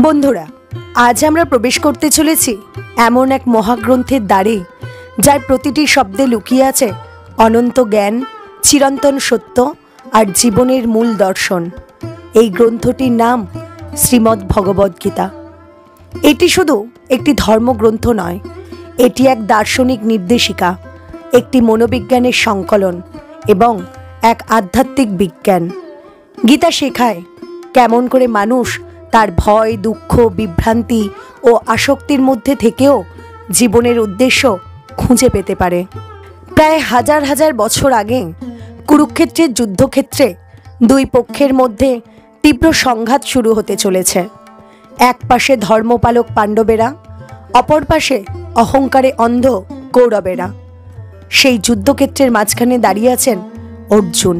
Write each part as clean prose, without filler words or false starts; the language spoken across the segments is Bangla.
বন্ধুরা, আজ আমরা প্রবেশ করতে চলেছি এমন এক মহাগ্রন্থের দ্বারে, যার প্রতিটি শব্দে লুকিয়ে আছে অনন্ত জ্ঞান, চিরন্তন সত্য আর জীবনের মূল দর্শন। এই গ্রন্থটির নাম শ্রীমদ্ ভগবদ্গীতা। এটি শুধু একটি ধর্মগ্রন্থ নয়, এটি এক দার্শনিক নির্দেশিকা, একটি মনোবিজ্ঞানের সংকলন এবং এক আধ্যাত্মিক বিজ্ঞান। গীতা শেখায় কেমন করে মানুষ তার ভয়, দুঃখ, বিভ্রান্তি ও আসক্তির মধ্যে থেকেও জীবনের উদ্দেশ্য খুঁজে পেতে পারে। প্রায় হাজার হাজার বছর আগে কুরুক্ষেত্রের যুদ্ধক্ষেত্রে দুই পক্ষের মধ্যে তীব্র সংঘাত শুরু হতে চলেছে। এক পাশে ধর্মপালক পাণ্ডবেরা, অপর পাশে অহংকারে অন্ধ কৌরবেরা। সেই যুদ্ধক্ষেত্রের মাঝখানে দাঁড়িয়ে আছেন অর্জুন,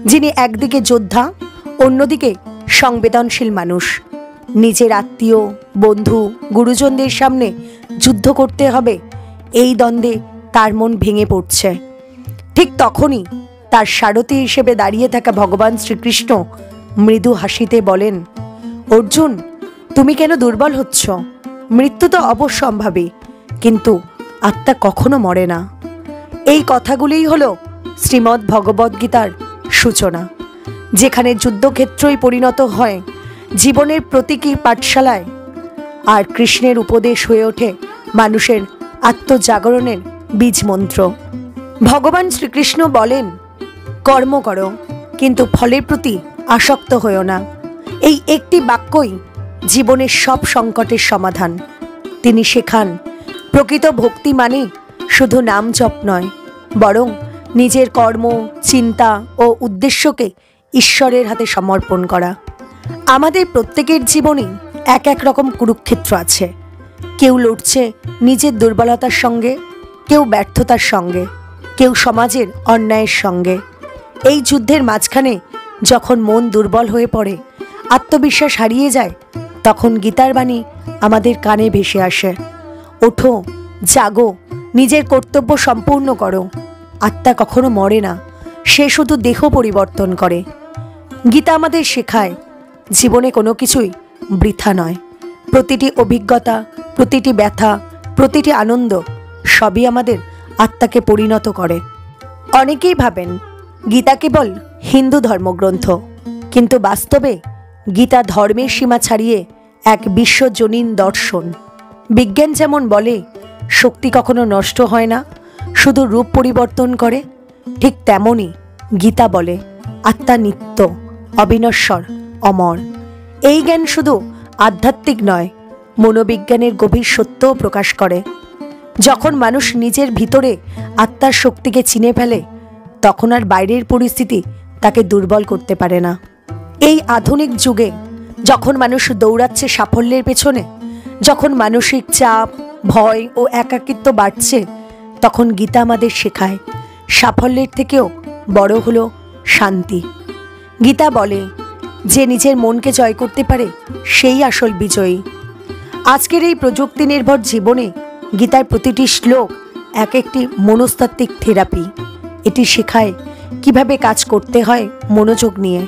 যিনি একদিকে যোদ্ধা, অন্যদিকে সংবেদনশীল মানুষ। নিজের আত্মীয়, বন্ধু, গুরুজনদের সামনে যুদ্ধ করতে হবে, এই দ্বন্দ্বে তার মন ভেঙে পড়ছে। ঠিক তখনই তার সারথি হিসেবে দাঁড়িয়ে থাকা ভগবান শ্রীকৃষ্ণ মৃদু হাসিতে বলেন, অর্জুন, তুমি কেন দুর্বল হচ্ছ? মৃত্যু তো অবশ্যম্ভাবী, কিন্তু আত্মা কখনো মরে না। এই কথাগুলিই হলো শ্রীমদ্ ভগবদ্গীতার সূচনা, যেখানে যুদ্ধক্ষেত্রই পরিণত হয় জীবনের প্রতীকী পাঠশালায়, আর কৃষ্ণের উপদেশ হয়ে ওঠে মানুষের আত্মজাগরণের বীজ মন্ত্র। ভগবান শ্রীকৃষ্ণ বলেন, কর্ম করো, কিন্তু ফলের প্রতি আসক্ত হয়েও না। এই একটি বাক্যই জীবনের সব সংকটের সমাধান। তিনি শেখান, প্রকৃত ভক্তি মানে শুধু নাম জপ নয়, বরং নিজের কর্ম, চিন্তা ও উদ্দেশ্যকে ঈশ্বরের হাতে সমর্পণ করা। আমাদের প্রত্যেকের জীবনেই এক এক রকম কুরুক্ষেত্র আছে। কেউ লড়ছে নিজের দুর্বলতার সঙ্গে, কেউ ব্যর্থতার সঙ্গে, কেউ সমাজের অন্যায়ের সঙ্গে। এই যুদ্ধের মাঝখানে যখন মন দুর্বল হয়ে পড়ে, আত্মবিশ্বাস হারিয়ে যায়, তখন গীতার বাণী আমাদের কানে ভেসে আসে, ওঠো, জাগো, নিজের কর্তব্য সম্পূর্ণ করো। আত্মা কখনো মরে না, সে শুধু দেহ পরিবর্তন করে। গীতা আমাদের শেখায়, জীবনে কোনো কিছুই বৃথা নয়। প্রতিটি অভিজ্ঞতা, প্রতিটি ব্যথা, প্রতিটি আনন্দ সবই আমাদের আত্মাকে পরিণত করে। অনেকেই ভাবেন গীতা কেবল হিন্দু ধর্মগ্রন্থ, কিন্তু বাস্তবে গীতা ধর্মের সীমা ছাড়িয়ে এক বিশ্বজনীন দর্শন। বিজ্ঞান যেমন বলে শক্তি কখনো নষ্ট হয় না, শুধু রূপ পরিবর্তন করে, ঠিক তেমনই গীতা বলে আত্মা নিত্য, অবিনশ্বর, অমর। এই জ্ঞান শুধু আধ্যাত্মিক নয়, মনোবিজ্ঞানের গভীর সত্যও প্রকাশ করে। যখন মানুষ নিজের ভিতরে আত্মার শক্তিকে চিনে ফেলে, তখন আর বাইরের পরিস্থিতি তাকে দুর্বল করতে পারে না। এই আধুনিক যুগে যখন মানুষ দৌড়াচ্ছে সাফল্যের পেছনে, যখন মানসিক চাপ, ভয় ও একাকিত্ব বাড়ছে, তখন গীতা আমাদের শেখায় সাফল্যের থেকেও বড় হলো শান্তি। গীতা বলে, যে নিজের মনকে জয় করতে পারে সেই আসল বিজয়ী। আজকের এই প্রযুক্তি নির্ভর জীবনে গীতার প্রতিটি শ্লোক এক একটি মনস্তাত্ত্বিক থেরাপি। এটি শেখায় কিভাবে কাজ করতে হয় মনোযোগ নিয়ে,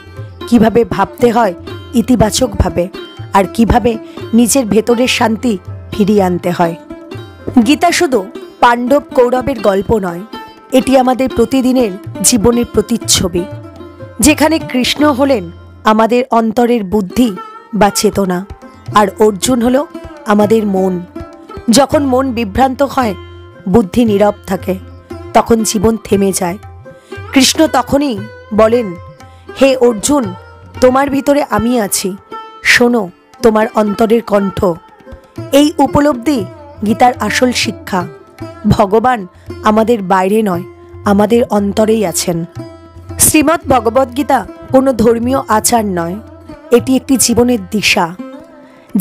কিভাবে ভাবতে হয় ইতিবাচকভাবে, আর কিভাবে নিজের ভেতরের শান্তি ফিরিয়ে আনতে হয়। গীতা শুধু পাণ্ডব কৌরবের গল্প নয়, এটি আমাদের প্রতিদিনের জীবনের প্রতিচ্ছবি, যেখানে কৃষ্ণ হলেন আমাদের অন্তরের বুদ্ধি বা চেতনা, আর অর্জুন হলো আমাদের মন। যখন মন বিভ্রান্ত হয়, বুদ্ধি নীরব থাকে, তখন জীবন থেমে যায়। কৃষ্ণ তখনই বলেন, হে অর্জুন, তোমার ভিতরে আমি আছি, শোনো তোমার অন্তরের কণ্ঠ। এই উপলব্ধি গীতার আসল শিক্ষা। ভগবান আমাদের বাইরে নয়, আমাদের অন্তরেই আছেন। শ্রীমদ্ ভগবদ্গীতা কোনো ধর্মীয় আচার নয়, এটি একটি জীবনের দিশা।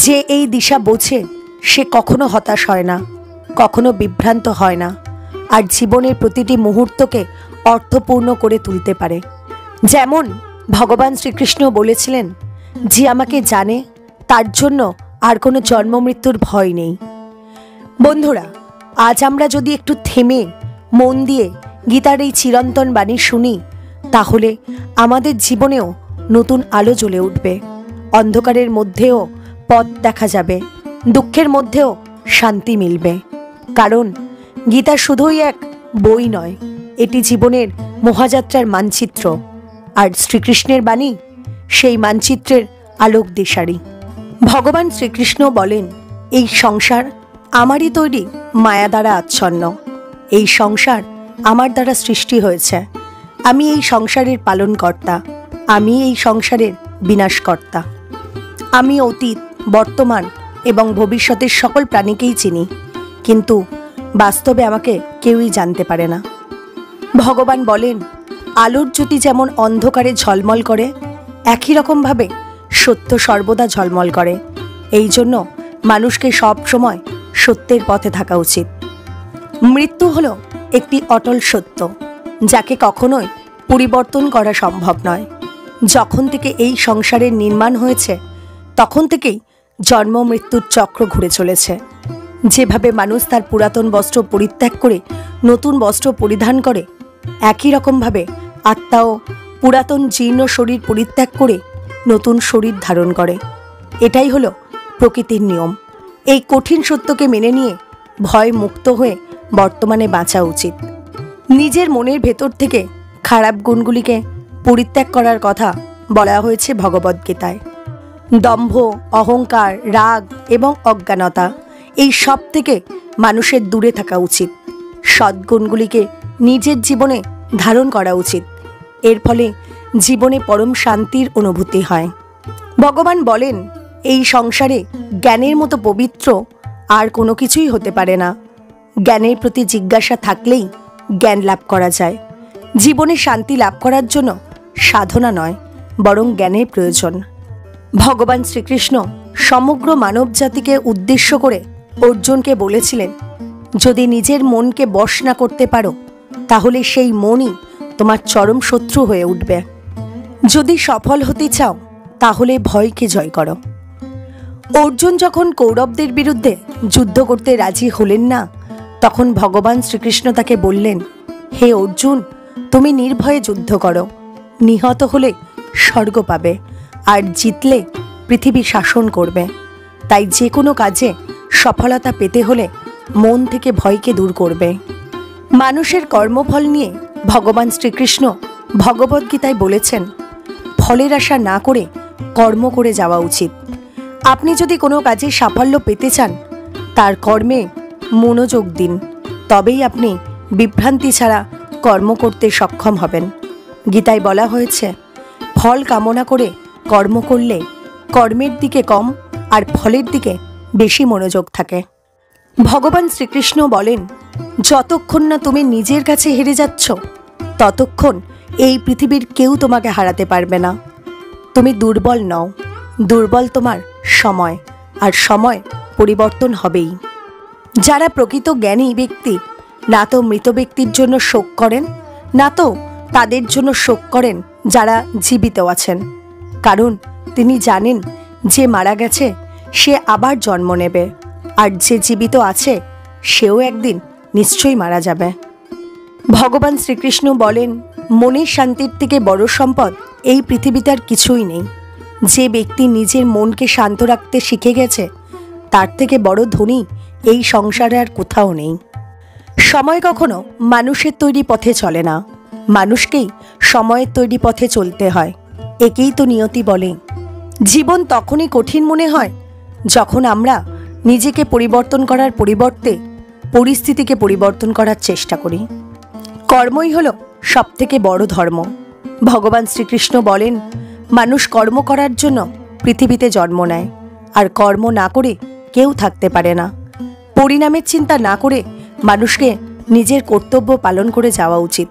যে এই দিশা বোঝে, সে কখনো হতাশ হয় না, কখনো বিভ্রান্ত হয় না, আর জীবনের প্রতিটি মুহূর্তকে অর্থপূর্ণ করে তুলতে পারে। যেমন ভগবান শ্রীকৃষ্ণ বলেছিলেন, যে আমাকে জানে তার জন্য আর কোনো জন্ম মৃত্যুর ভয় নেই। বন্ধুরা, আজ আমরা যদি একটু থেমে মন দিয়ে গীতার এই চিরন্তন বাণী শুনি, তাহলে আমাদের জীবনেও নতুন আলো জ্বলে উঠবে। অন্ধকারের মধ্যেও পথ দেখা যাবে, দুঃখের মধ্যেও শান্তি মিলবে। কারণ গীতা শুধুই এক বই নয়, এটি জীবনের মহাযাত্রার মানচিত্র। আর শ্রীকৃষ্ণের বাণী সেই মানচিত্রের আলোক দিশারি। ভগবান শ্রীকৃষ্ণ বলেন, এই সংসার আমারই তৈরি মায়া দ্বারা আচ্ছন্ন। এই সংসার আমার দ্বারা সৃষ্টি হয়েছে। আমি এই সংসারের পালনকর্তা, আমি এই সংসারের বিনাশকর্তা। আমি অতীত, বর্তমান এবং ভবিষ্যতের সকল প্রাণীকেই চিনি, কিন্তু বাস্তবে আমাকে কেউই জানতে পারে না। ভগবান বলেন, আলোর জ্যোতি যেমন অন্ধকারে ঝলমল করে, একই রকমভাবে সত্য সর্বদা ঝলমল করে। এই জন্য মানুষকে সব সময় সত্যের পথে থাকা উচিত। মৃত্যু হলো একটি অটল সত্য, যাকে কখনোই পরিবর্তন করা সম্ভব নয়। যখন থেকে এই সংসারের নির্মাণ হয়েছে, তখন থেকেই জন্ম মৃত্যুর চক্র ঘুরে চলেছে। যেভাবে মানুষ তার পুরাতন বস্ত্র পরিত্যাগ করে নতুন বস্ত্র পরিধান করে, একই রকমভাবে আত্মাও পুরাতন জীর্ণ শরীর পরিত্যাগ করে নতুন শরীর ধারণ করে। এটাই হলো প্রকৃতির নিয়ম। এই কঠিন সত্যকে মেনে নিয়ে ভয় মুক্ত হয়ে বর্তমানে বাঁচা উচিত। নিজের মনের ভেতর থেকে খারাপ গুণগুলিকে পরিত্যাগ করার কথা বলা হয়েছে ভগবদ্গীতায়। দম্ভ, অহংকার, রাগ এবং অজ্ঞানতা, এই সব থেকে মানুষের দূরে থাকা উচিত। সদ্গুণগুলিকে নিজের জীবনে ধারণ করা উচিত। এর ফলে জীবনে পরম শান্তির অনুভূতি হয়। ভগবান বলেন, এই সংসারে জ্ঞানের মতো পবিত্র আর কোনো কিছুই হতে পারে না। জ্ঞানের প্রতি জিজ্ঞাসা থাকলেই জ্ঞান লাভ করা যায়। জীবনে শান্তি লাভ করার জন্য সাধনা নয়, বরং জ্ঞানের প্রয়োজন। ভগবান শ্রীকৃষ্ণ সমগ্র মানব জাতিকে উদ্দেশ্য করে অর্জুনকে বলেছিলেন, যদি নিজের মনকে বশ না করতে পারো, তাহলে সেই মনই তোমার চরম শত্রু হয়ে উঠবে। যদি সফল হতে চাও, তাহলে ভয়কে জয় করো। অর্জুন যখন কৌরবদের বিরুদ্ধে যুদ্ধ করতে রাজি হলেন না, তখন ভগবান শ্রীকৃষ্ণ তাকে বললেন, হে অর্জুন, তুমি নির্ভয়ে যুদ্ধ করো। নিহত হলে স্বর্গ পাবে, আর জিতলে পৃথিবী শাসন করবে। তাই যে কোনো কাজে সফলতা পেতে হলে মন থেকে ভয়কে দূর করবে। মানুষের কর্মফল নিয়ে ভগবান শ্রীকৃষ্ণ ভগবদ্গীতায় বলেছেন, ফলের আশা না করে কর্ম করে যাওয়া উচিত। আপনি যদি কোনো কাজে সাফল্য পেতে চান, তার কর্মে মনোযোগ দিন, তবেই আপনি বিভ্রান্তি ছাড়া কর্ম করতে সক্ষম হবেন। গীতায় বলা হয়েছে, ফল কামনা করে কর্ম করলে কর্মের দিকে কম আর ফলের দিকে বেশি মনোযোগ থাকে। ভগবান শ্রীকৃষ্ণ বলেন, যতক্ষণ না তুমি নিজের কাছে হেরে যাচ্ছ, ততক্ষণ এই পৃথিবীর কেউ তোমাকে হারাতে পারবে না। তুমি দুর্বল নও, দুর্বল তোমার সময়, আর সময় পরিবর্তন হবেই। যারা প্রকৃত জ্ঞানী ব্যক্তি না তো মৃত ব্যক্তির জন্য শোক করেন, না তো তাদের জন্য শোক করেন যারা জীবিত আছেন। কারণ তিনি জানেন, যে মারা গেছে সে আবার জন্ম নেবে, আর যে জীবিত আছে সেও একদিন নিশ্চয়ই মারা যাবে। ভগবান শ্রীকৃষ্ণ বলেন, মনের শান্তির থেকে বড় সম্পদ এই পৃথিবীতে আর কিছুই নেই। যে ব্যক্তি নিজের মনকে শান্ত রাখতে শিখে গেছে, তার থেকে বড় ধনী এই সংসারে আর কোথাও নেই। সময় কখনো মানুষের তৈরি পথে চলে না, মানুষকেই সময়ের তৈরি পথে চলতে হয়। একেই তো নিয়তি বলে। জীবন তখনই কঠিন মনে হয় যখন আমরা নিজেকে পরিবর্তন করার পরিবর্তে পরিস্থিতিকে পরিবর্তন করার চেষ্টা করি। কর্মই হলো সবথেকে বড় ধর্ম। ভগবান শ্রীকৃষ্ণ বলেন, মানুষ কর্ম করার জন্য পৃথিবীতে জন্ম নেয়, আর কর্ম না করে কেউ থাকতে পারে না। পরিণামের চিন্তা না করে মানুষকে নিজের কর্তব্য পালন করে যাওয়া উচিত।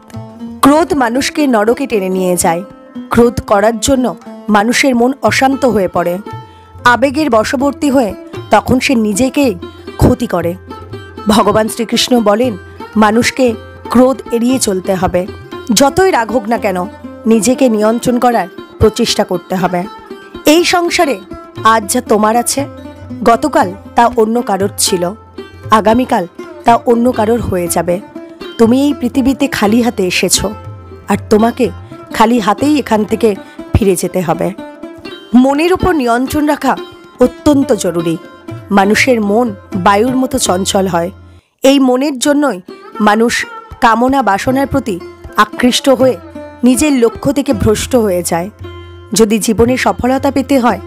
ক্রোধ মানুষকে নরকে টেনে নিয়ে যায়। ক্রোধ করার জন্য মানুষের মন অশান্ত হয়ে পড়ে। আবেগের বশবর্তী হয়ে তখন সে নিজেকেই ক্ষতি করে। ভগবান শ্রীকৃষ্ণ বলেন, মানুষকে ক্রোধ এড়িয়ে চলতে হবে। যতই রাগ হোক না কেন, নিজেকে নিয়ন্ত্রণ করার প্রচেষ্টা করতে হবে। এই সংসারে আজ যা তোমার আছে, গতকাল তা অন্য কারোর ছিল, আগামীকাল তা অন্য কারোর হয়ে যাবে। তুমি এই পৃথিবীতে খালি হাতে এসেছো, আর তোমাকে খালি হাতেই এখান থেকে ফিরে যেতে হবে। মনের উপর নিয়ন্ত্রণ রাখা অত্যন্ত জরুরি। মানুষের মন বায়ুর মতো চঞ্চল হয়। এই মনের জন্যই মানুষ কামনা বাসনার প্রতি আকৃষ্ট হয়ে নিজের লক্ষ্য থেকে ভ্রষ্ট হয়ে যায়। যদি জীবনে সফলতা পেতে হয়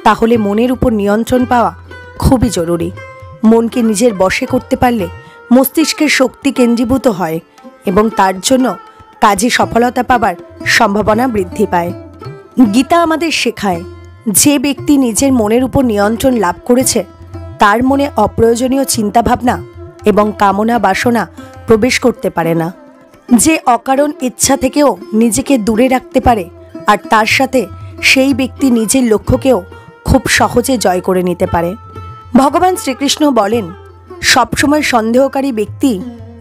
তাহলে মনের উপর নিয়ন্ত্রণ পাওয়া খুবই জরুরি। মনকে নিজের বশে করতে পারলে মস্তিষ্কের শক্তি কেন্দ্রীভূত হয় এবং তার জন্য কাজে সফলতা পাবার সম্ভাবনা বৃদ্ধি পায়। গীতা আমাদের শেখায়, যে ব্যক্তি নিজের মনের উপর নিয়ন্ত্রণ লাভ করেছে তার মনে অপ্রয়োজনীয় চিন্তাভাবনা এবং কামনা বাসনা প্রবেশ করতে পারে না। যে অকারণ ইচ্ছা থেকেও নিজেকে দূরে রাখতে পারে আর তার সাথে সেই ব্যক্তি নিজের লক্ষ্যকেও খুব সহজে জয় করে নিতে পারে। ভগবান শ্রীকৃষ্ণ বলেন, সবসময় সন্দেহকারী ব্যক্তি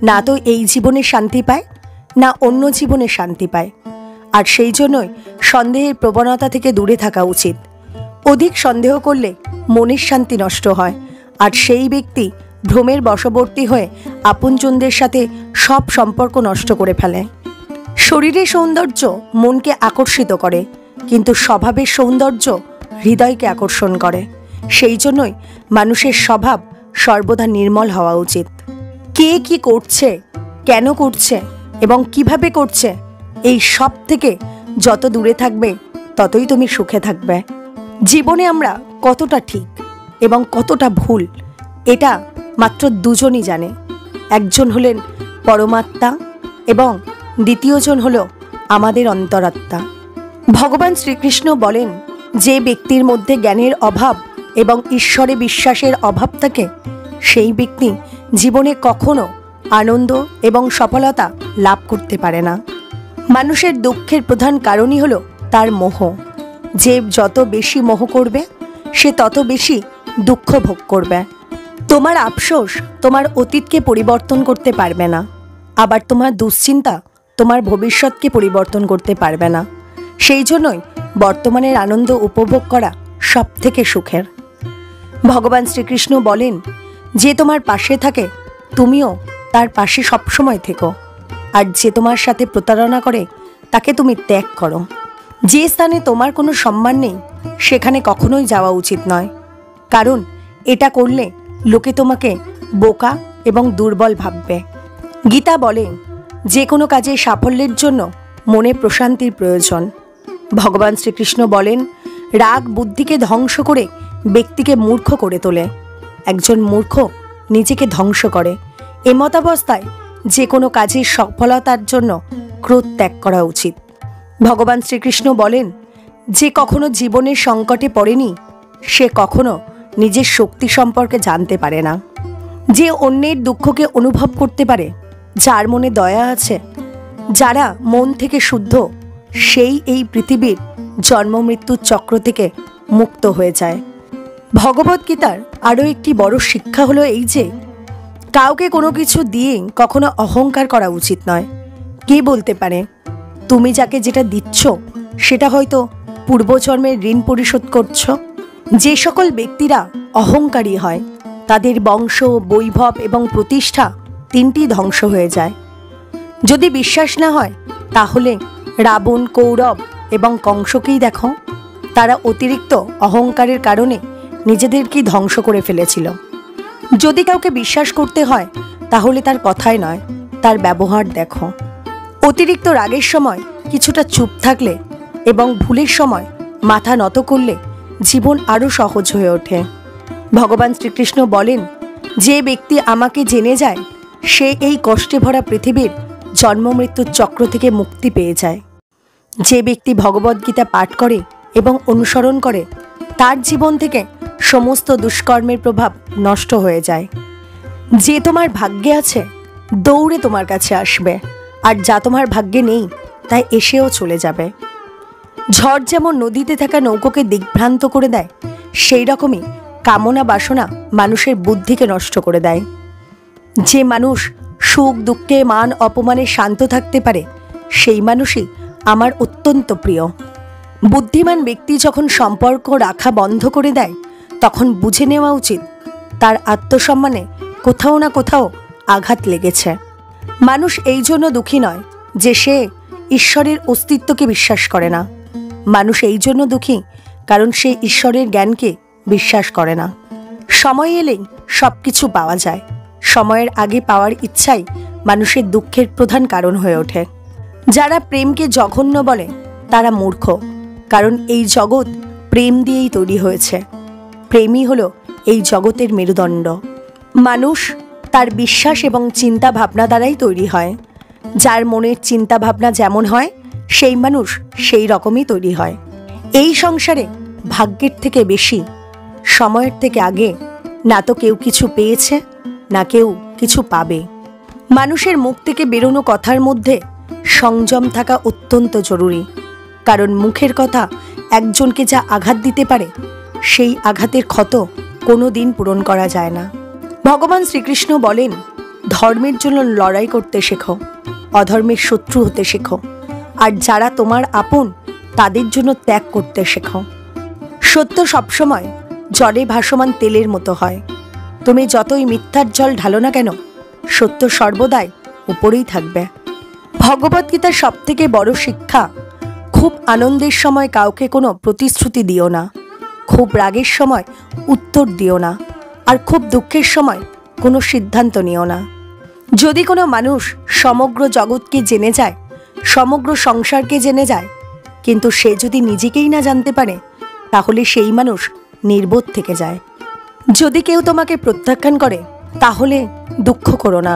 না তো এই জীবনে শান্তি পায় না অন্য জীবনে শান্তি পায়। আর সেই জন্যই সন্দেহের প্রবণতা থেকে দূরে থাকা উচিত। অধিক সন্দেহ করলে মনের শান্তি নষ্ট হয় আর সেই ব্যক্তি ভ্রমের বশবর্তী হয়ে আপনজনদের সাথে সব সম্পর্ক নষ্ট করে ফেলে। শরীরের সৌন্দর্য মনকে আকর্ষিত করে, কিন্তু স্বভাবের সৌন্দর্য হৃদয়কে আকর্ষণ করে। সেই জন্যই মানুষের স্বভাব সর্বদা নির্মল হওয়া উচিত। কে কি করছে, কেন করছে এবং কিভাবে করছে, এই সব থেকে যত দূরে থাকবে ততই তুমি সুখে থাকবে। জীবনে আমরা কতটা ঠিক এবং কতটা ভুল এটা মাত্র দুজনই জানে। একজন হলেন পরমাত্মা এবং দ্বিতীয়জন হল আমাদের অন্তরাত্মা। ভগবান শ্রীকৃষ্ণ বলেন, যে ব্যক্তির মধ্যে জ্ঞানের অভাব এবং ঈশ্বরে বিশ্বাসের অভাব থাকে সেই ব্যক্তি জীবনে কখনো আনন্দ এবং সফলতা লাভ করতে পারে না। মানুষের দুঃখের প্রধান কারণই হলো তার মোহ। যে যত বেশি মোহ করবে সে তত বেশি দুঃখ ভোগ করবে। তোমার আফসোস তোমার অতীতকে পরিবর্তন করতে পারবে না, আবার তোমার দুশ্চিন্তা তোমার ভবিষ্যৎকে পরিবর্তন করতে পারবে না। সেই জন্যই বর্তমানের আনন্দ উপভোগ করা সব থেকে সুখের। ভগবান শ্রীকৃষ্ণ বলেন, যে তোমার পাশে থাকে তুমিও তার পাশে সবসময় থেকো, আর যে তোমার সাথে প্রতারণা করে তাকে তুমি ত্যাগ করো। যে স্থানে তোমার কোনো সম্মান নেই সেখানে কখনোই যাওয়া উচিত নয়, কারণ এটা করলে লোকে তোমাকে বোকা এবং দুর্বল ভাববে। গীতা বলে, যে কোনো কাজে সাফল্যের জন্য মনে প্রশান্তির প্রয়োজন। ভগবান শ্রীকৃষ্ণ বলেন, রাগ বুদ্ধিকে ধ্বংস করে ব্যক্তিকে মূর্খ করে তোলে। একজন মূর্খ নিজেকে ধ্বংস করে। এমতাবস্থায় যে কোনো কাজের সফলতার জন্য ক্রোধ ত্যাগ করা উচিত। ভগবান শ্রীকৃষ্ণ বলেন, যে কখনো জীবনের সংকটে পড়েনি সে কখনো নিজের শক্তি সম্পর্কে জানতে পারে না। যে অন্যের দুঃখকে অনুভব করতে পারে, যার মনে দয়া আছে, যারা মন থেকে শুদ্ধ, সেই এই পৃথিবীর জন্ম মৃত্যুর চক্র থেকে মুক্ত হয়ে যায়। ভগবদ্গীতার আরও একটি বড় শিক্ষা হলো এই যে, কাউকে কোনো কিছু দিয়ে কখনো অহংকার করা উচিত নয়। কে বলতে পারে তুমি যাকে যেটা দিচ্ছ সেটা হয়তো পূর্বজন্মের ঋণ পরিশোধ করছ। যে সকল ব্যক্তিরা অহংকারী হয় তাদের বংশ, বৈভব এবং প্রতিষ্ঠা তিনটি ধ্বংস হয়ে যায়। যদি বিশ্বাস না হয় তাহলে রাবণ, কৌরব এবং কংসকেই দেখো। তারা অতিরিক্ত অহংকারের কারণে নিজেদেরকেই ধ্বংস করে ফেলেছিল। যদি কাউকে বিশ্বাস করতে হয় তাহলে তার কথায় নয়, তার ব্যবহার দেখো। অতিরিক্ত রাগের সময় কিছুটা চুপ থাকলে এবং ভুলের সময় মাথা নত করলে জীবন আরও সহজ হয়ে ওঠে। ভগবান শ্রীকৃষ্ণ বলেন, যে ব্যক্তি আমাকে জেনে যায় সে এই কষ্টে ভরা পৃথিবীর জন্ম মৃত্যুর চক্র থেকে মুক্তি পেয়ে যায়। যে ব্যক্তি ভগবদ্গীতা পাঠ করে এবং অনুসরণ করে তার জীবন থেকে সমস্ত দুষ্কর্মের প্রভাব নষ্ট হয়ে যায়। যে তোমার ভাগ্যে আছে দৌড়ে তোমার কাছে আসবে, আর যা তোমার ভাগ্যে নেই তাই এসেও চলে যাবে। ঝড় যেমন নদীতে থাকা নৌকোকে দিগ্ভ্রান্ত করে দেয়, সেই রকমই কামনা বাসনা মানুষের বুদ্ধিকে নষ্ট করে দেয়। যে মানুষ সুখ দুঃখে মান অপমানে শান্ত থাকতে পারে সেই মানুষই আমার অত্যন্ত প্রিয়। বুদ্ধিমান ব্যক্তি যখন সম্পর্ক রাখা বন্ধ করে দেয় তখন বুঝে নেওয়া উচিত তার আত্মসম্মানে কোথাও না কোথাও আঘাত লেগেছে। মানুষ এই জন্য দুঃখী নয় যে সে ঈশ্বরের অস্তিত্বকে বিশ্বাস করে না। মানুষ এই জন্য দুঃখী কারণ সে ঈশ্বরের জ্ঞানকে বিশ্বাস করে না। সময় এলেই সব কিছু পাওয়া যায়। সময়ের আগে পাওয়ার ইচ্ছাই মানুষের দুঃখের প্রধান কারণ হয়ে ওঠে। যারা প্রেমকে জঘন্য বলে তারা মূর্খ, কারণ এই জগৎ প্রেম দিয়েই তৈরি হয়েছে। প্রেমই হলো এই জগতের মেরুদণ্ড। মানুষ তার বিশ্বাস এবং চিন্তা ভাবনা দ্বারাই তৈরি হয়। যার মনের চিন্তা ভাবনা যেমন হয় সেই মানুষ সেই রকমই তৈরি হয়। এই সংসারে ভাগ্যের থেকে বেশি, সময়ের থেকে আগে না তো কেউ কিছু পেয়েছে, না কেউ কিছু পাবে। মানুষের মুখ থেকে বেরোনো কথার মধ্যে সংযম থাকা অত্যন্ত জরুরি, কারণ মুখের কথা একজনকে যা আঘাত দিতে পারে সেই আঘাতের ক্ষত কোনো দিন পূরণ করা যায় না। ভগবান শ্রীকৃষ্ণ বলেন, ধর্মের জন্য লড়াই করতে শেখো, অধর্মের শত্রু হতে শেখো, আর যারা তোমার আপন তাদের জন্য ত্যাগ করতে শেখো। সত্য সবসময় জলে ভাসমান তেলের মতো হয়। তুমি যতই মিথ্যার জল ঢালো না কেন, সত্য সর্বদাই উপরেই থাকবে। ভগবদ্গীতার সবথেকে বড় শিক্ষা, খুব আনন্দের সময় কাউকে কোনো প্রতিশ্রুতি দিও না, খুব রাগের সময় উত্তর দিও না, আর খুব দুঃখের সময় কোনো সিদ্ধান্ত নিও না। যদি কোনো মানুষ সমগ্র জগৎকে জেনে যায়, সমগ্র সংসারকে জেনে যায়, কিন্তু সে যদি নিজেকেই না জানতে পারে, তাহলে সেই মানুষ নির্বোধ থেকে যায়। যদি কেউ তোমাকে প্রত্যাখ্যান করে তাহলে দুঃখ করো না,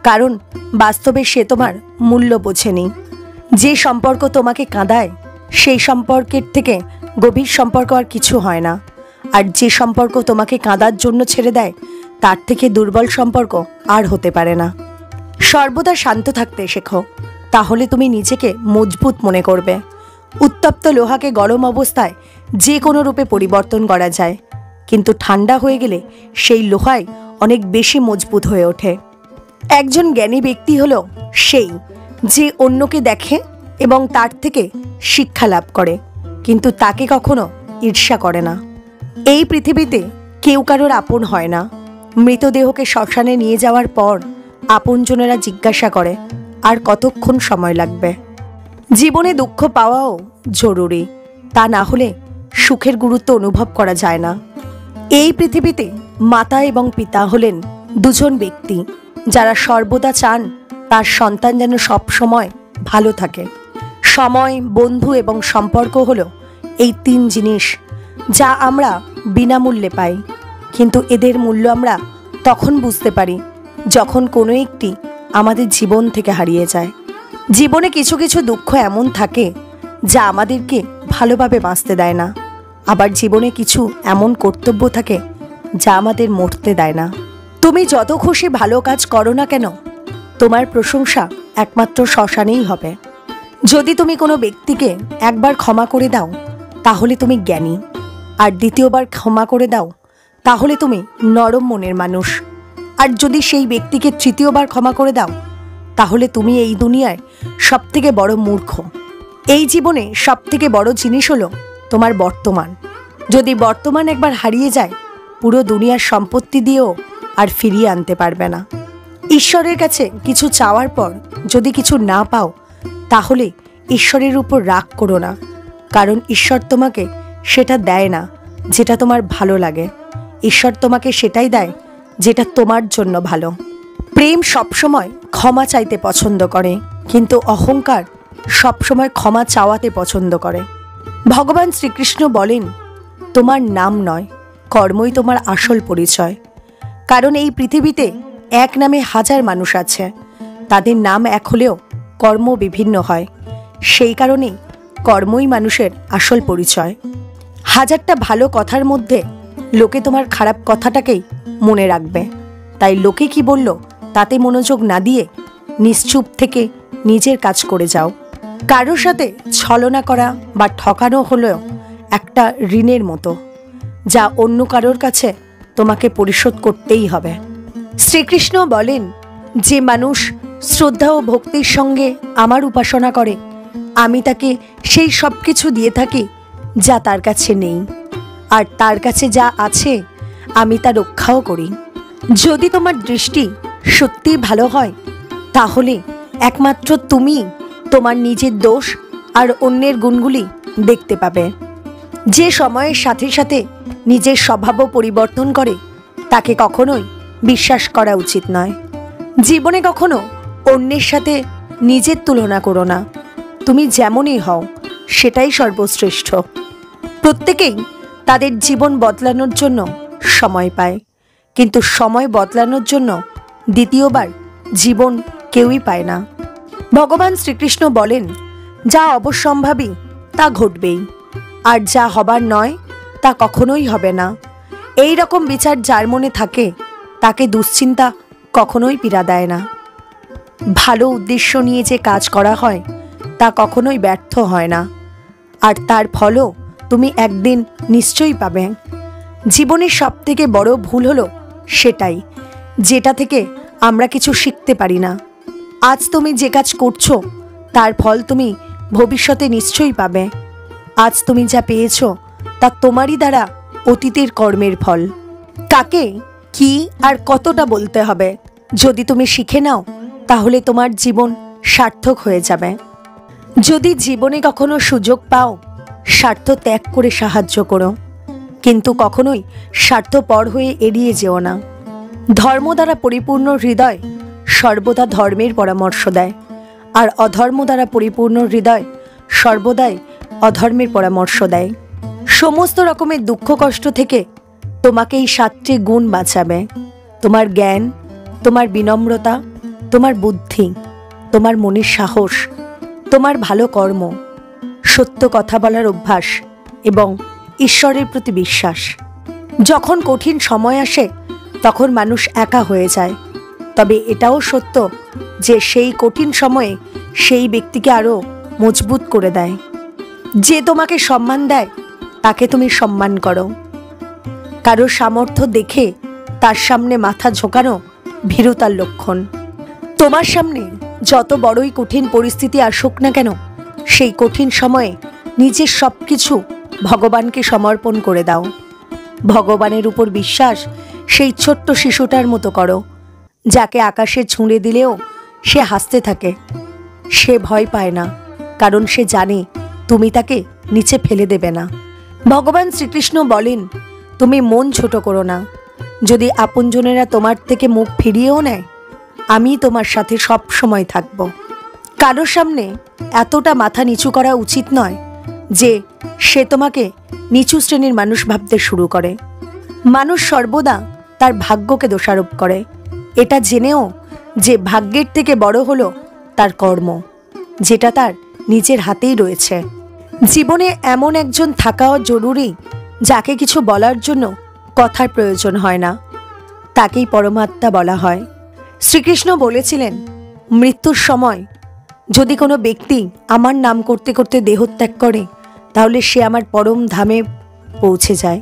কারণ বাস্তবে সে তোমার মূল্য বোঝেনি। যে সম্পর্ক তোমাকে কাঁদায় সেই সম্পর্কের থেকে গভীর সম্পর্ক আর কিছু হয় না, আর যে সম্পর্ক তোমাকে কাঁদার জন্য ছেড়ে দেয় তার থেকে দুর্বল সম্পর্ক আর হতে পারে না। সর্বদা শান্ত থাকতে শেখো, তাহলে তুমি নিজেকে মজবুত মনে করবে। উত্তপ্ত লোহাকে গরম অবস্থায় যে কোনো রূপে পরিবর্তন করা যায়, কিন্তু ঠান্ডা হয়ে গেলে সেই লোহাই অনেক বেশি মজবুত হয়ে ওঠে। একজন জ্ঞানী ব্যক্তি হলো সেই যে অন্যকে দেখে এবং তার থেকে শিক্ষা লাভ করে, কিন্তু তাকে কখনো ঈর্ষা করে না। এই পৃথিবীতে কেউ কারোর আপন হয় না। মৃতদেহকে শ্মশানে নিয়ে যাওয়ার পর আপনজনেরা জিজ্ঞাসা করে, আর কতক্ষণ সময় লাগবে? জীবনে দুঃখ পাওয়াও জরুরি, তা না হলে সুখের গুরুত্ব অনুভব করা যায় না। এই পৃথিবীতে মাতা এবং পিতা হলেন দুজন ব্যক্তি যারা সর্বদা চান তার সন্তান যেন সব সময় ভালো থাকে। সময়, বন্ধু এবং সম্পর্ক হলো এই তিন জিনিস যা আমরা বিনামূল্যে পাই, কিন্তু এদের মূল্য আমরা তখন বুঝতে পারি যখন কোনো একটি আমাদের জীবন থেকে হারিয়ে যায়। জীবনে কিছু কিছু দুঃখ এমন থাকে যা আমাদেরকে ভালোভাবে বাঁচতে দেয় না, আবার জীবনে কিছু এমন কর্তব্য থাকে যা আমাদের মরতে দেয় না। তুমি যত খুশি ভালো কাজ করো না কেন, তোমার প্রশংসা একমাত্র শ্মশানেই হবে। যদি তুমি কোনো ব্যক্তিকে একবার ক্ষমা করে দাও তাহলে তুমি জ্ঞানী, আর দ্বিতীয়বার ক্ষমা করে দাও তাহলে তুমি নরম মনের মানুষ, আর যদি সেই ব্যক্তিকে তৃতীয়বার ক্ষমা করে দাও তাহলে তুমি এই দুনিয়ায় সবথেকে বড় মূর্খ। এই জীবনে সবথেকে বড় জিনিস হলো তোমার বর্তমান। যদি বর্তমান একবার হারিয়ে যায়, পুরো দুনিয়ার সম্পত্তি দিয়েও আর ফিরিয়ে আনতে পারবে না। ঈশ্বরের কাছে কিছু চাওয়ার পর যদি কিছু না পাও তাহলে ঈশ্বরের উপর রাগ করো না, কারণ ঈশ্বর তোমাকে সেটা দেয় না যেটা তোমার ভালো লাগে। ঈশ্বর তোমাকে সেটাই দেয় যেটা তোমার জন্য ভালো। প্রেম সবসময় ক্ষমা চাইতে পছন্দ করে, কিন্তু অহংকার সবসময় ক্ষমা চাওয়াতে পছন্দ করে। ভগবান শ্রীকৃষ্ণ বলেন, তোমার নাম নয়, কর্মই তোমার আসল পরিচয়। কারণ এই পৃথিবীতে এক নামে হাজার মানুষ আছে, তাদের নাম এক হলেও কর্ম বিভিন্ন হয়। সেই কারণেই কর্মই মানুষের আসল পরিচয়। হাজারটা ভালো কথার মধ্যে লোকে তোমার খারাপ কথাটাকেই মনে রাখবে, তাই লোকে কি বলল তাতে মনোযোগ না দিয়ে নিশ্চুপ থেকে নিজের কাজ করে যাও। কারোর সাথে ছলনা করা বা ঠকানো হলো একটা ঋণের মতো, যা অন্য কারোর কাছে তোমাকে পরিশোধ করতেই হবে। শ্রীকৃষ্ণ বলেন, যে মানুষ শ্রদ্ধা ও ভক্তির সঙ্গে আমার উপাসনা করে, আমি তাকে সেই সব কিছু দিয়ে থাকি যা তার কাছে নেই, আর তার কাছে যা আছে আমি তা রক্ষাও করি। যদি তোমার দৃষ্টি সত্যিই ভালো হয় তাহলে একমাত্র তুমি তোমার নিজের দোষ আর অন্যের গুণগুলি দেখতে পাবে। যে সময়ের সাথে সাথে নিজের স্বভাবও পরিবর্তন করে তাকে কখনোই বিশ্বাস করা উচিত নয়। জীবনে কখনো অন্যের সাথে নিজের তুলনা করো না। তুমি যেমনই হও সেটাই সর্বশ্রেষ্ঠ। প্রত্যেকেই তাদের জীবন বদলানোর জন্য সময় পায়, কিন্তু সময় বদলানোর জন্য দ্বিতীয়বার জীবন কেউই পায় না। ভগবান শ্রীকৃষ্ণ বলেন, যা অবশ্যম্ভাবী তা ঘটবেই, আর যা হবার নয় তা কখনোই হবে না। এই রকম বিচার যার মনে থাকে তাকে দুশ্চিন্তা কখনোই পীড়া দেয় না। ভালো উদ্দেশ্য নিয়ে যে কাজ করা হয় তা কখনোই ব্যর্থ হয় না, আর তার ফলও তুমি একদিন নিশ্চয়ই পাবে। জীবনের সবথেকে বড় ভুল হলো সেটাই, যেটা থেকে আমরা কিছু শিখতে পারি না। আজ তুমি যে কাজ করছো তার ফল তুমি ভবিষ্যতে নিশ্চয়ই পাবে। আজ তুমি যা পেয়েছো তা তোমারই দ্বারা অতীতের কর্মের ফল। কাকে কি আর কতটা বলতে হবে যদি তুমি শিখে নাও, তাহলে তোমার জীবন সার্থক হয়ে যাবে। যদি জীবনে কখনো সুযোগ পাও, স্বার্থ ত্যাগ করে সাহায্য করো, কিন্তু কখনোই স্বার্থপর হয়ে এড়িয়ে যেও না। ধর্ম দ্বারা পরিপূর্ণ হৃদয় সর্বদা ধর্মের পরামর্শ দেয়, আর অধর্ম দ্বারা পরিপূর্ণ হৃদয় সর্বদাই অধর্মের পরামর্শ দেয়। সমস্ত রকমের দুঃখ কষ্ট থেকে তোমাকে এই 7টি গুণ বাঁচাবে: তোমার জ্ঞান, তোমার বিনম্রতা, তোমার বুদ্ধি, তোমার মনের সাহস, তোমার ভালো কর্ম, সত্য কথা বলার অভ্যাস এবং ঈশ্বরের প্রতি বিশ্বাস। যখন কঠিন সময় আসে তখন মানুষ একা হয়ে যায়, তবে এটাও সত্য যে সেই কঠিন সময়ে সেই ব্যক্তিকে আরও মজবুত করে দেয়। যে তোমাকে সম্মান দেয় তাকে তুমি সম্মান করো। কারো সামর্থ্য দেখে তার সামনে মাথা ঝোঁকানো ভীরুতার লক্ষণ। তোমার সামনে যত বড়ই কঠিন পরিস্থিতি আসুক না কেন, সেই কঠিন সময়ে নিজের সব কিছু ভগবানকে সমর্পণ করে দাও। ভগবানের উপর বিশ্বাস সেই ছোট্ট শিশুটার মতো করো, যাকে আকাশে ছুঁড়ে দিলেও সে হাসতে থাকে। সে ভয় পায় না, কারণ সে জানে তুমি তাকে নিচে ফেলে দেবে না। ভগবান শ্রীকৃষ্ণ বলেন, তুমি মন ছোট করো না। যদি আপনজনেরা তোমার থেকে মুখ ফিরিয়েও নেয়, আমি তোমার সাথে সব সময় থাকব। কারোর সামনে এতটা মাথা নিচু করা উচিত নয় যে সে তোমাকে নিচু শ্রেণীর মানুষ ভাবতে শুরু করে। মানুষ সর্বদা তার ভাগ্যকে দোষারোপ করে, এটা জেনেও যে ভাগ্যের থেকে বড় হলো তার কর্ম, যেটা তার নিজের হাতেই রয়েছে। জীবনে এমন একজন থাকাও জরুরি যাকে কিছু বলার জন্য কথার প্রয়োজন হয় না, তাকেই পরমাত্মা বলা হয়। শ্রীকৃষ্ণ বলেছিলেন, মৃত্যুর সময় যদি কোনো ব্যক্তি আমার নাম করতে করতে দেহত্যাগ করে, তাহলে সে আমার পরম ধামে পৌঁছে যায়।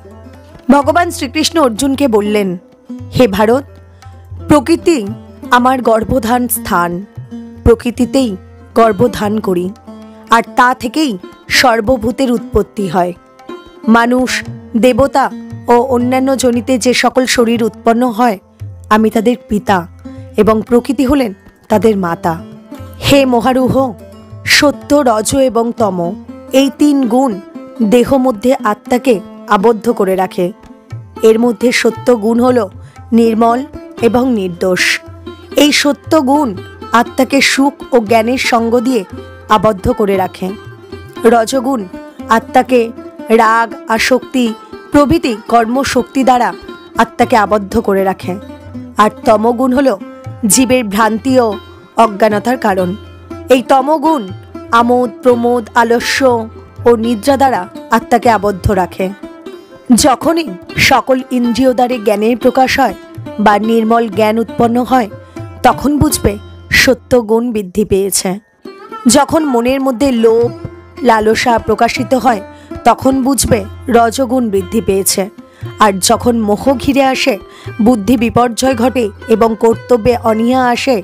ভগবান শ্রীকৃষ্ণ অর্জুনকে বললেন, হে ভারত, প্রকৃতি আমার গর্ভধান স্থান, প্রকৃতিতেই গর্ভধান করি, আর তা থেকেই সর্বভূতের উৎপত্তি হয়। মানুষ, দেবতা ও অন্যান্য জনিতে যে সকল শরীর উৎপন্ন হয়, আমি তাদের পিতা এবং প্রকৃতি হলেন তাদের মাতা। হে মহারুহ, সত্য, রজ এবং তম এই 3 গুণ দেহ মধ্যে আত্মাকে আবদ্ধ করে রাখে। এর মধ্যে সত্য গুণ হল নির্মল এবং নির্দোষ। এই সত্য গুণ আত্মাকে সুখ ও জ্ঞানের সঙ্গ দিয়ে আবদ্ধ করে রাখে। রজগুণ আত্মাকে রাগ, আসক্তি প্রভৃতি কর্মশক্তি দ্বারা আত্মাকে আবদ্ধ করে রাখে। আর তমগুণ হল জীবের ভ্রান্তি ও অজ্ঞানতার কারণ। এই তমগুণ আমোদ, প্রমোদ, আলস্য ও নিদ্রা দ্বারা আত্মাকে আবদ্ধ রাখে। যখনই সকল ইন্দ্রিয় দ্বারে জ্ঞানের প্রকাশ হয় বা নির্মল জ্ঞান উৎপন্ন হয়, তখন বুঝবে সত্য গুণ বৃদ্ধি পেয়েছে। যখন মনের মধ্যে লোভ, লালসা প্রকাশিত হয়, তখন বুঝবে রজগুণ বৃদ্ধি পেয়েছে। আর যখন মোহ ঘিরে আসে, বুদ্ধি বিপর্যয় ঘটে এবং কর্তব্যে অনীহা আসে,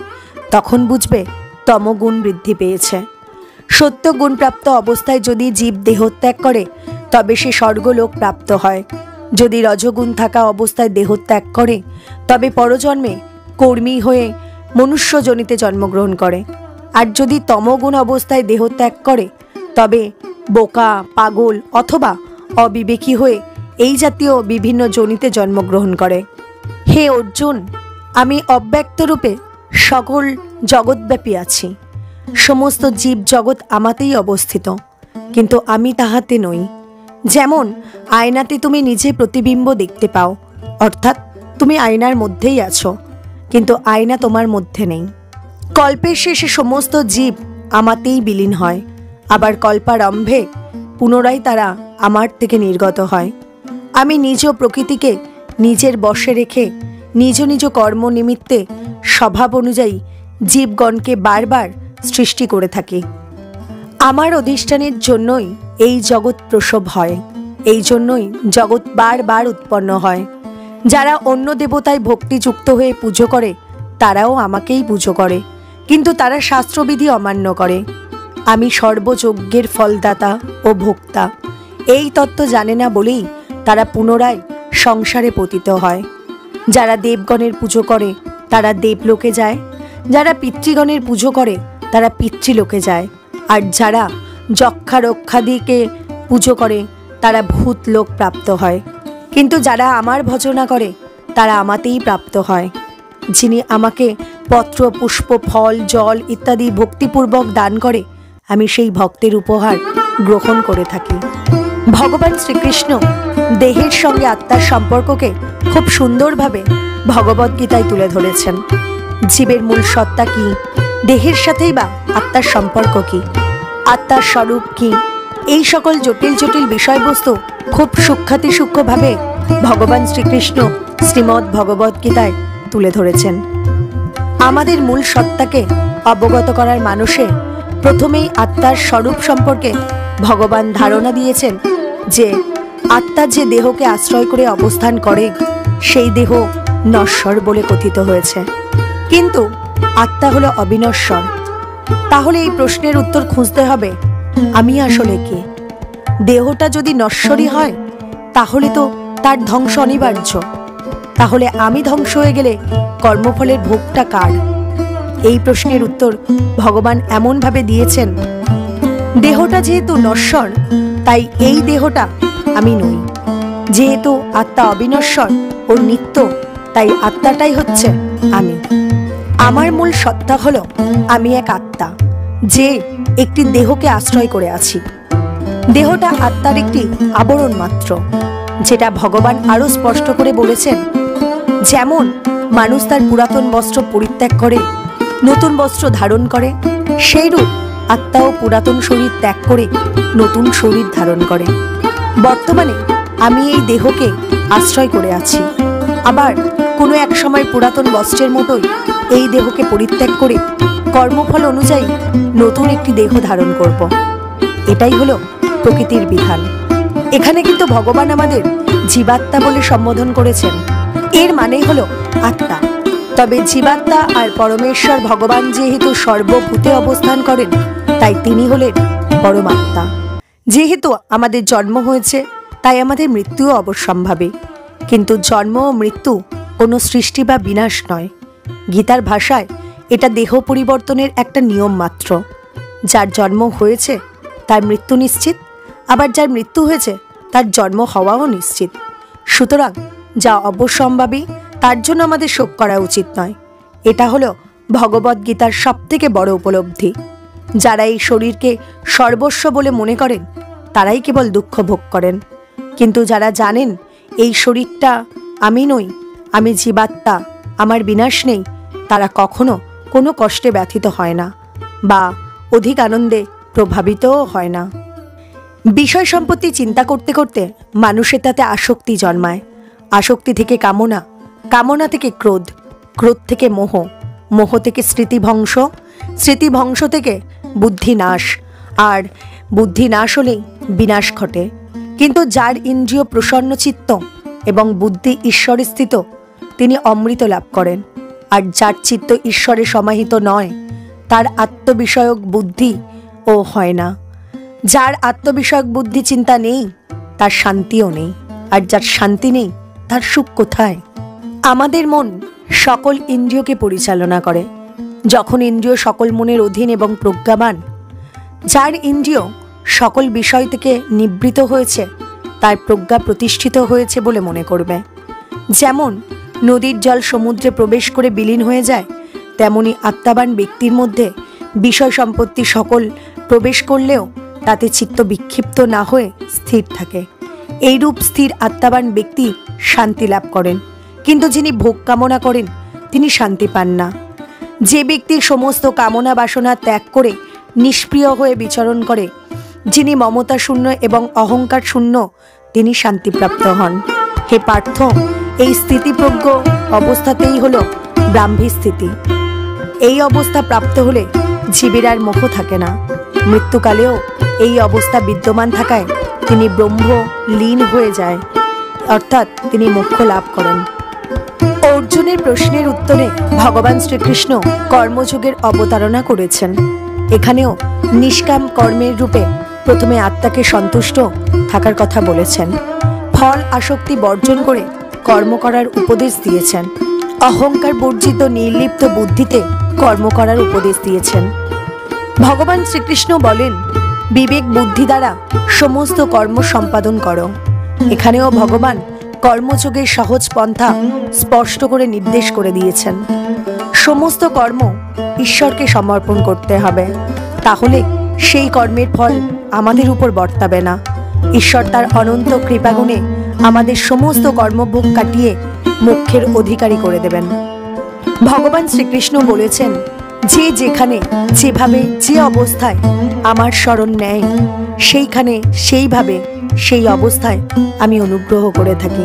তখন বুঝবে তমগুণ বৃদ্ধি পেয়েছে। সত্য গুণপ্রাপ্ত অবস্থায় যদি জীব দেহত্যাগ করে, তবে সে স্বর্গলোক প্রাপ্ত হয়। যদি রজগুণ থাকা অবস্থায় দেহত্যাগ করে, তবে পরজন্মে কর্মী হয়ে মনুষ্যজনিতে জন্মগ্রহণ করে। আর যদি তমগুণ অবস্থায় দেহত্যাগ করে, তবে বোকা, পাগল অথবা অবিবেকী হয়ে এই জাতীয় বিভিন্ন যোনিতে জন্মগ্রহণ করে। হে অর্জুন, আমি অব্যক্ত রূপে সকল জগৎব্যাপী আছি। সমস্ত জীব জগৎ আমাতেই অবস্থিত, কিন্তু আমি তাহাতে নই। যেমন আয়নাতে তুমি নিজে প্রতিবিম্ব দেখতে পাও, অর্থাৎ তুমি আয়নার মধ্যেই আছো, কিন্তু আয়না তোমার মধ্যে নেই। কল্পের শেষে সমস্ত জীব আমাতেই বিলীন হয়, আবার কল্পারম্ভে পুনরায় তারা আমার থেকে নির্গত হয়। আমি নিজ প্রকৃতিকে নিজের বশে রেখে নিজ নিজ কর্ম নিমিত্তে স্বভাব অনুযায়ী জীবগণকে বারবার সৃষ্টি করে থাকি। আমার অধিষ্ঠানের জন্যই এই জগৎ প্রসব হয়, এই জন্যই জগৎ বারবার উৎপন্ন হয়। যারা অন্য দেবতায় ভক্তিযুক্ত হয়ে পুজো করে তারাও আমাকেই পুজো করে, কিন্তু তারা শাস্ত্রবিধি অমান্য করে। আমি সর্বযজ্ঞের ফলদাতা ও ভোক্তা, এই তত্ত্ব জানে না বলেই তারা পুনরায় সংসারে পতিত হয়। যারা দেবগণের পুজো করে তারা দেবলোকে যায়, যারা পিতৃগণের পুজো করে তারা পিতৃলোকে যায়, আর যারা যক্ষা রক্ষাদিকে পুজো করে তারা ভূত লোক প্রাপ্ত হয়। কিন্তু যারা আমার ভজনা করে তারা আমাতেই প্রাপ্ত হয়। যিনি আমাকে পত্র, পুষ্প, ফল, জল ইত্যাদি ভক্তিপূর্বক দান করে আমি সেই ভক্তের উপহার গ্রহণ করে থাকি। ভগবান শ্রীকৃষ্ণ দেহের সঙ্গে আত্মার সম্পর্ককে খুব সুন্দরভাবে ভগবদ্গীতায় তুলে ধরেছেন। জীবের মূল সত্তা কি, দেহের সাথেই বা আত্মার সম্পর্ক কি, আত্মার স্বরূপ কি, এই সকল জটিল জটিল বিষয়বস্তু খুব সূক্ষ্মভাবে ভগবান শ্রীকৃষ্ণ শ্রীমদ্ ভগবদ্গীতায় তুলে ধরেছেন। আমাদের মূল সত্তাকে অবগত করার মানসে প্রথমেই আত্মার স্বরূপ সম্পর্কে ভগবান ধারণা দিয়েছেন যে আত্মা যে দেহকে আশ্রয় করে অবস্থান করে সেই দেহ নশ্বর বলে কথিত হয়েছে, কিন্তু আত্মা হলো অবিনশ্বর। তাহলে এই প্রশ্নের উত্তর খুঁজতে হবে, আমি আসলে কে? দেহটা যদি নশ্বরই হয় তাহলে তো তার ধ্বংস অনিবার্য। তাহলে আমি ধ্বংস হয়ে গেলে কর্মফলের ভোগটা কার? এই প্রশ্নের উত্তর ভগবান এমনভাবে দিয়েছেন, দেহটা যেহেতু নশ্বর তাই এই দেহটা আমি নই। যেহেতু আত্মা অবিনশ্বর ও নিত্য তাই আত্মাটাই হচ্ছে আমি। আমার মূল সত্তা হলো আমি এক আত্মা, যে একটি দেহকে আশ্রয় করে আছি। দেহটা আত্মার একটি আবরণ মাত্র, যেটা ভগবান আরো স্পষ্ট করে বলেছেন। যেমন মানুষ তার পুরাতন বস্ত্র পরিত্যাগ করে নতুন বস্ত্র ধারণ করে, সেইরূপ আত্মাও পুরাতন শরীর ত্যাগ করে নতুন শরীর ধারণ করে। বর্তমানে আমি এই দেহকে আশ্রয় করে আছি, আবার কোনো এক সময় পুরাতন বস্ত্রের মতোই এই দেহকে পরিত্যাগ করে কর্মফল অনুযায়ী নতুন একটি দেহ ধারণ করব। এটাই হলো প্রকৃতির বিধান। এখানে কিন্তু ভগবান আমাদের জীবাত্মা বলে সম্বোধন করেছেন, এর মানে হলো আত্মা। তবে জীবাত্মা আর পরমেশ্বর ভগবান যেহেতু সর্বভূতে অবস্থান করেন তাই তিনি হলেন পরমাত্মা। যেহেতু আমাদের জন্ম হয়েছে তাই আমাদের মৃত্যুও অবশ্যম্ভাবী, কিন্তু জন্ম ও মৃত্যু কোনো সৃষ্টি বা বিনাশ নয়। গীতার ভাষায় এটা দেহ পরিবর্তনের একটা নিয়ম মাত্র। যার জন্ম হয়েছে তার মৃত্যু নিশ্চিত, আবার যার মৃত্যু হয়েছে তার জন্ম হওয়াও নিশ্চিত। সুতরাং যা অবশ্যম্ভাবী তার জন্য আমাদের শোক করা উচিত নয়। এটা হলো ভগবদ্গীতার সবথেকে বড় উপলব্ধি। যারা এই শরীরকে সর্বস্ব বলে মনে করেন তারাই কেবল দুঃখ ভোগ করেন, কিন্তু যারা জানেন এই শরীরটা আমি নই, আমি জীবাত্মা, আমার বিনাশ নেই, তারা কখনো কোনো কষ্টে ব্যথিত হয় না বা অধিক আনন্দে প্রভাবিতও হয় না। বিষয় সম্পত্তি চিন্তা করতে করতে মানুষের তাতে আসক্তি জন্মায়। আসক্তি থেকে কামনা, কামনা থেকে ক্রোধ, ক্রোধ থেকে মোহ, মোহ থেকে স্মৃতিভংশ, স্মৃতিভংশ থেকে বুদ্ধি নাশ, আর বুদ্ধি নাশ হলেই বিনাশ ঘটে। কিন্তু যার ইন্দ্রিয় প্রসন্ন চিত্ত এবং বুদ্ধি ঈশ্বরে স্থিত তিনি অমৃত লাভ করেন। আর যার চিত্ত ঈশ্বরে সমাহিত নয় তার আত্মবিষয়ক বুদ্ধি ও হয় না। যার আত্মবিষয়ক বুদ্ধি চিন্তা নেই তার শান্তিও নেই, আর যার শান্তি নেই তার সুখ কোথায়? আমাদের মন সকল ইন্দ্রিয়কে পরিচালনা করে। যখন ইন্দ্রিয় সকল মনের অধীন এবং প্রজ্ঞাবান, যার ইন্দ্রিয় সকল বিষয় থেকে নিবৃত হয়েছে, তার প্রজ্ঞা প্রতিষ্ঠিত হয়েছে বলে মনে করবে। যেমন নদীর জল সমুদ্রে প্রবেশ করে বিলীন হয়ে যায়, তেমনি আত্মাবান ব্যক্তির মধ্যে বিষয় সম্পত্তি সকল প্রবেশ করলেও তাতে চিত্ত বিক্ষিপ্ত না হয়ে স্থির থাকে। এইরূপ স্থির আত্মাবান ব্যক্তি শান্তি লাভ করেন, কিন্তু যিনি ভোগ কামনা করেন তিনি শান্তি পান না। যে ব্যক্তি সমস্ত কামনা বাসনা ত্যাগ করে নিষ্প্রিয় হয়ে বিচরণ করে, যিনি মমতা শূন্য এবং অহংকার শূন্য, তিনি শান্তিপ্রাপ্ত হন। হে পার্থ, এই স্থিতিপ্রজ্ঞ অবস্থাতেই হলো ব্রাহ্মী স্থিতি। এই অবস্থা প্রাপ্ত হলে জীবের আর মোহ থাকে না। মৃত্যুকালেও এই অবস্থা বিদ্যমান থাকায় তিনি ব্রহ্ম লীন হয়ে যায়, অর্থাৎ তিনি মোক্ষ লাভ করেন। অর্জুনের প্রশ্নের উত্তরে ভগবান শ্রীকৃষ্ণ কর্মযোগের অবতারণা করেছেন। এখানেও নিষ্কাম কর্মের রূপে প্রথমে আত্মাকে সন্তুষ্ট থাকার কথা বলেছেন। ফল আসক্তি বর্জন করে কর্ম করার উপদেশ দিয়েছেন। অহংকার বর্জিত নির্লিপ্ত বুদ্ধিতে কর্ম করার উপদেশ দিয়েছেন। ভগবান শ্রীকৃষ্ণ বলেন, বিবেক বুদ্ধি দ্বারা সমস্ত কর্ম সম্পাদন করো। এখানেও ভগবান কর্মযোগের সহজ পন্থা স্পষ্ট করে নির্দেশ করে দিয়েছেন। সমস্ত কর্ম ঈশ্বরকে সমর্পণ করতে হবে, তাহলে সেই কর্মের ফল আমাদের উপর বর্তাবে না। ঈশ্বর তার অনন্ত কৃপাগুণে আমাদের সমস্ত কর্মভোগ কাটিয়ে মোক্ষের অধিকারী করে দেবেন। ভগবান শ্রীকৃষ্ণ বলেছেন, যে যেখানে যেভাবে যে অবস্থায় আমার শরণ নেয়, সেইখানে সেইভাবে সেই অবস্থায় আমি অনুগ্রহ করে থাকি।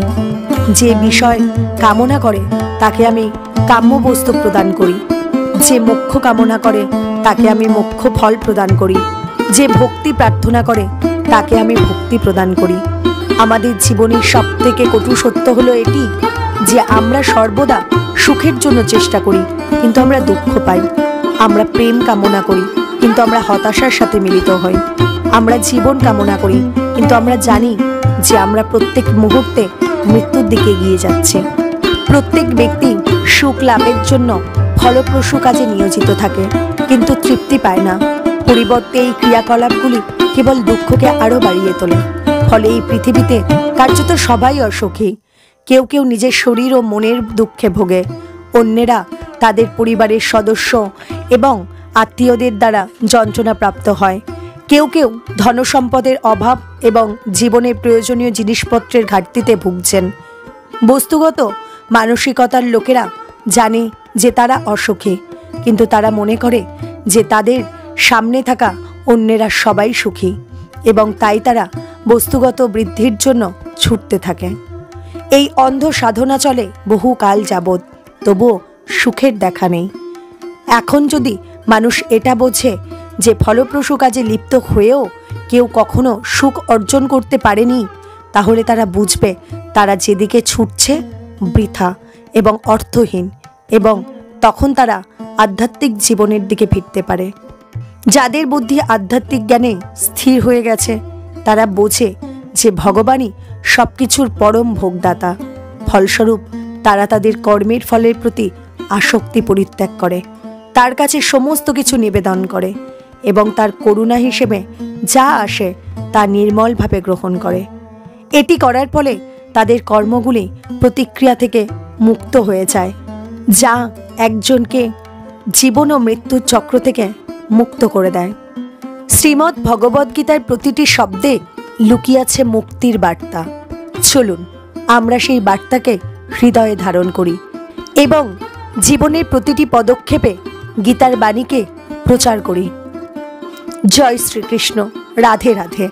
যে বিষয় কামনা করে তাকে আমি কাম্য বস্তু প্রদান করি, যে মোক্ষ কামনা করে তাকে আমি মোক্ষ ফল প্রদান করি, যে ভক্তি প্রার্থনা করে তাকে আমি ভক্তি প্রদান করি। আমাদের জীবনের সব থেকে কটু সত্য হলো এটি যে আমরা সর্বদা সুখের জন্য চেষ্টা করি, কিন্তু আমরা দুঃখ পাই। আমরা প্রেম কামনা করি, কিন্তু আমরা হতাশার সাথে মিলিত হই। আমরা জীবন কামনা করি, কিন্তু আমরা জানি যে আমরা প্রত্যেক মুহূর্তে মৃত্যুর দিকে এগিয়ে যাচ্ছি। প্রত্যেক ব্যক্তি সুখ লাভের জন্য ফলপ্রসূ কাজে নিয়োজিত থাকে, কিন্তু তৃপ্তি পায় না। পরিবর্তে এই ক্রিয়াকলাপগুলি কেবল দুঃখকে আরো বাড়িয়ে তোলে। ফলে এই পৃথিবীতে কার্যত সবাই অসুখী। কেউ কেউ নিজের শরীর ও মনের দুঃখে ভোগে, অন্যেরা তাদের পরিবারের সদস্য এবং আত্মীয়দের দ্বারা যন্ত্রণা প্রাপ্ত হয়। কেউ কেউ ধনসম্পদের অভাব এবং জীবনের প্রয়োজনীয় জিনিসপত্রের ঘাটতিতে ভুগছেন। বস্তুগত মানসিকতার লোকেরা জানে যে তারা অসুখী, কিন্তু তারা মনে করে যে তাদের সামনে থাকা অন্যেরা সবাই সুখী, এবং তাই তারা বস্তুগত বৃদ্ধির জন্য ছুটতে থাকে। এই অন্ধ সাধনা চলে বহু কাল যাবৎ, তবুও সুখের দেখা নেই। এখন যদি মানুষ এটা বোঝে যে ফলপ্রসূ কাজে লিপ্ত হয়েও কেউ কখনো সুখ অর্জন করতে পারেনি, তাহলে তারা বুঝবে তারা যেদিকে ছুটছে বৃথা এবং অর্থহীন, এবং তখন তারা আধ্যাত্মিক জীবনের দিকে ফিরতে পারে। যাদের বুদ্ধি আধ্যাত্মিক জ্ঞানে স্থির হয়ে গেছে, তারা বোঝে যে ভগবানই সব কিছুর পরম ভোগদাতা। ফলস্বরূপ তারা তাদের কর্মের ফলের প্রতি আসক্তি পরিত্যাগ করে, তার কাছে সমস্ত কিছু নিবেদন করে এবং তার করুণা হিসেবে যা আসে তা নির্মলভাবে গ্রহণ করে। এটি করার ফলে তাদের কর্মগুলি প্রতিক্রিয়া থেকে মুক্ত হয়ে যায়, যা একজনকে জীবন ও মৃত্যুর চক্র থেকে মুক্ত করে দেয়। শ্রীমদ্ ভগবদ্গীতার প্রতিটি শব্দে লুকিয়ে আছে মুক্তির বার্তা। চলুন আমরা সেই বার্তাকে হৃদয়ে ধারণ করি এবং জীবনের প্রতিটি পদক্ষেপে গীতার বাণীকে প্রচার করি। জয় শ্রীকৃষ্ণ। রাধে রাধে।